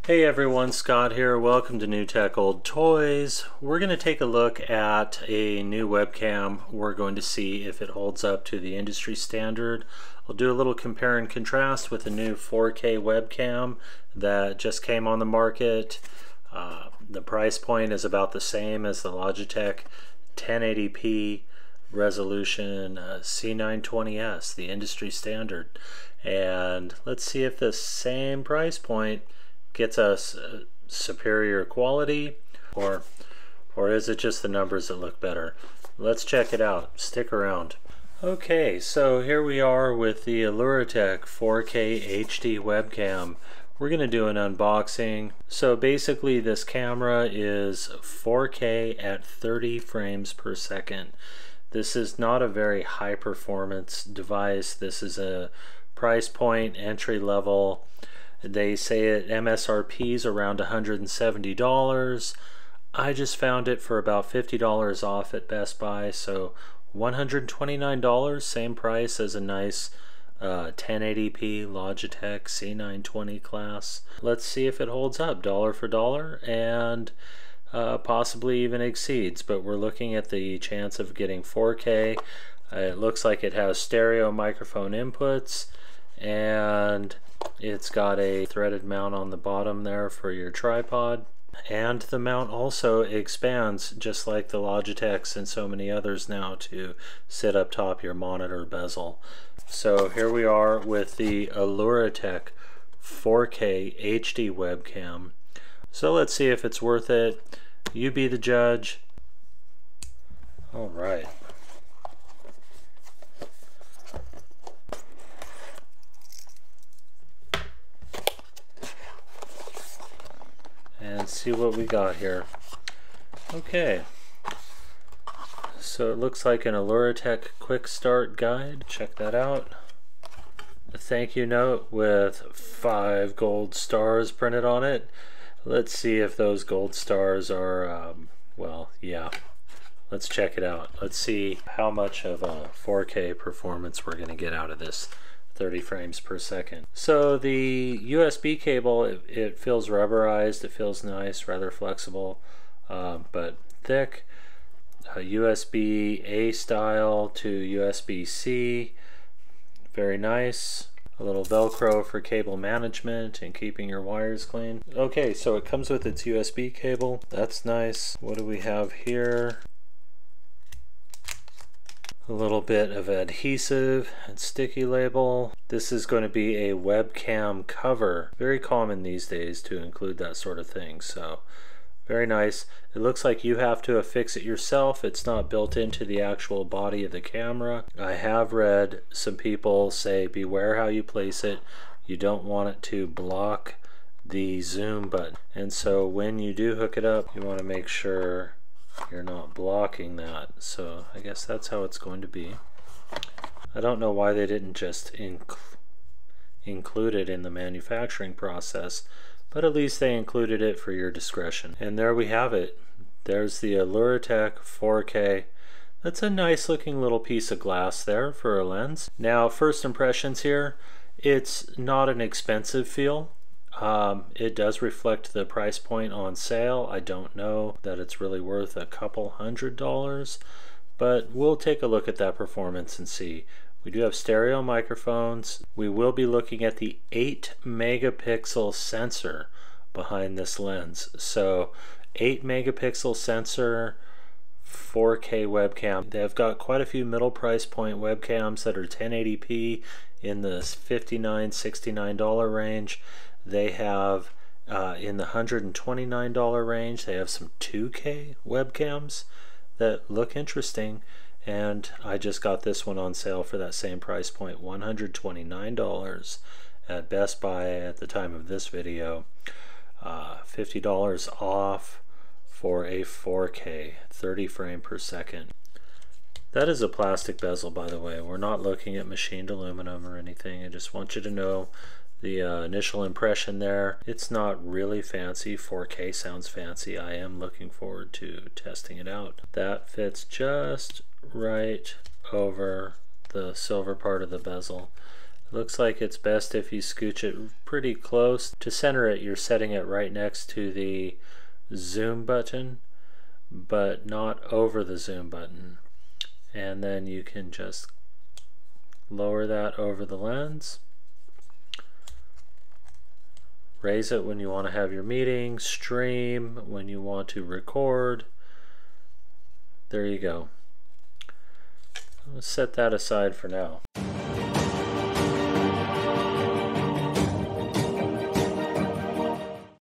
Hey everyone, Scott here. Welcome to New Tech Old Toys. We're going to take a look at a new webcam. We're going to see if it holds up to the industry standard. I'll do a little compare and contrast with a new 4K webcam that just came on the market. The price point is about the same as the Logitech 1080p resolution C920S, the industry standard. And let's see if the same price point gets us superior quality, or is it just the numbers that look better? Let's check it out. Stick around. Okay, so here we are with the Aluratek 4K HD webcam. We're going to do an unboxing. So basically this camera is 4K at 30 frames per second. This is not a very high performance device. This is a price point entry level. They say it MSRP is around $170. I just found it for about $50 off at Best Buy, so $129, same price as a nice 1080p Logitech C920 class. Let's see if it holds up dollar for dollar and possibly even exceeds, but we're looking at the chance of getting 4K. It looks like it has stereo microphone inputs, and it's got a threaded mount on the bottom there for your tripod, and the mount also expands just like the Logitechs and so many others now to sit up top your monitor bezel. So here we are with the Aluratek 4K HD webcam. So let's see if it's worth it. You be the judge. All right. And see what we got here. Okay, so it looks like an Aluratek quick start guide. Check that out. A thank you note with 5 gold stars printed on it. Let's see if those gold stars are well, yeah, let's check it out. Let's see how much of a 4K performance we're going to get out of this 30 frames per second. So the USB cable, it feels rubberized, it feels nice, rather flexible, but thick. USB-A style to USB-C, very nice. A little Velcro for cable management and keeping your wires clean. Okay, so it comes with its USB cable, that's nice. What do we have here? A little bit of adhesive and sticky label. This is going to be a webcam cover. Very common these days to include that sort of thing, so very nice. It looks like you have to affix it yourself. It's not built into the actual body of the camera. I have read some people say beware how you place it. You don't want it to block the zoom button, and so when you do hook it up, you want to make sure you're not blocking that. So I guess that's how it's going to be. I don't know why they didn't just include it in the manufacturing process, but at least they included it for your discretion. And there we have it. There's the Aluratek 4K. That's a nice looking little piece of glass there for a lens. Now, first impressions here, it's not an expensive feel. It does reflect the price point on sale. I don't know that it's really worth a couple $100, but we'll take a look at that performance and see. We do have stereo microphones. We will be looking at the 8 megapixel sensor behind this lens. So 8 megapixel sensor, 4K webcam. They've got quite a few middle price point webcams that are 1080p in the $59, $69 range. They have in the $129 range, they have some 2K webcams that look interesting, and I just got this one on sale for that same price point, $129 at Best Buy at the time of this video. $50 off for a 4K 30 frame per second. That is a plastic bezel, by the way. We're not looking at machined aluminum or anything. I just want you to know the initial impression there. It's not really fancy. 4K sounds fancy. I am looking forward to testing it out. That fits just right over the silver part of the bezel. Looks like it's best if you scooch it pretty close. To center it, you're setting it right next to the zoom button, but not over the zoom button. And then you can just lower that over the lens. Raise it when you want to have your meeting, stream when you want to record. There you go. Let's set that aside for now.